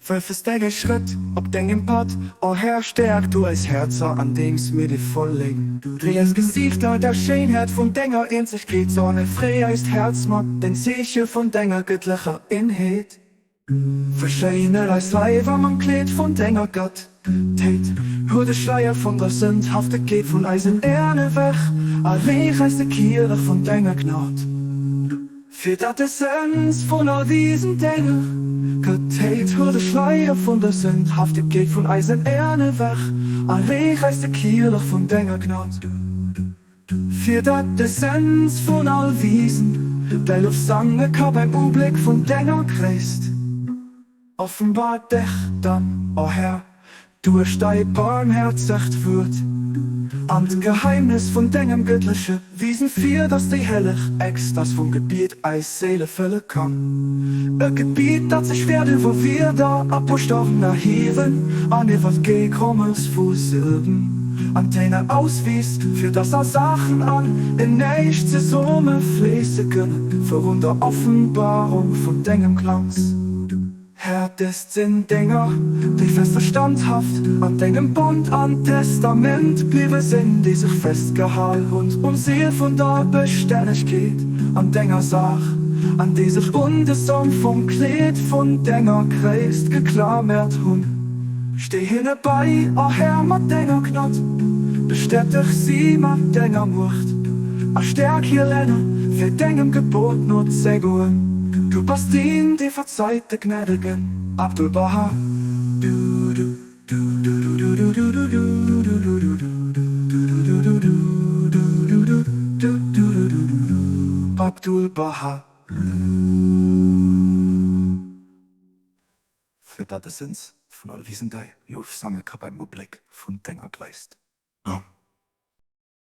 Verstege Schritt op degem Pad, o Herr stärk du als Herzer an dems mir die volllegen. Du drehst Gesichter der Schönheit von denger in sich geht so ne Freier ist Herzmat, den Zeichen von denger göttlicher Inheit. Verschiedene als Weiber man Kleid von denger Gott tät, hol de Schleier von der Sündhafte geht von Eisen Erne weg, allein heißt de Kirche von denger Gnad. Für dat Essenz von all diesen Dingen geteilt, hol de Schleier von der Sündhafte geht von Eisen Erne weg, allein heißt de Kirche von denger Gnad. Für dat Essenz von all diesen, der Luft sange kann beim Anblick von denger Christ. Offenbart dich dann, o Herr, durch dein Barmherzigt wird, an den Geheimnis von deinem göttlichen Wiesen für, dass die hellig Extas vom Gebiet als Seele füllen kann. Ein Gebiet, das sich werde, wo wir da Aposteln erheben, an Evangeliums Fußsilben, Antenne auswies, für das Sachen an, in nächste Summe fließen können, für unter Offenbarung von deinem Glanz. Herr des Dinger, die fester standhaft an deinem Bund, an Testament bliebe sind, die sich festgehalten und Seel von der Beständigkeit an denger Sach, an die sich Bundesum vom Kleid von denger Christ geklammert hun. Steh hinne bei, o Herr, mat denger Knot, bestätig sie mat denger Mucht, erstärk hier Länder für dengem Gebot not Seguen. Du bist ihn, die verzeihte Gnädigen, Abdul Baha. Abdul Baha. Für das sind's von all diesen Dei, Juf Sammelkap beim Blick von Denger Gleist.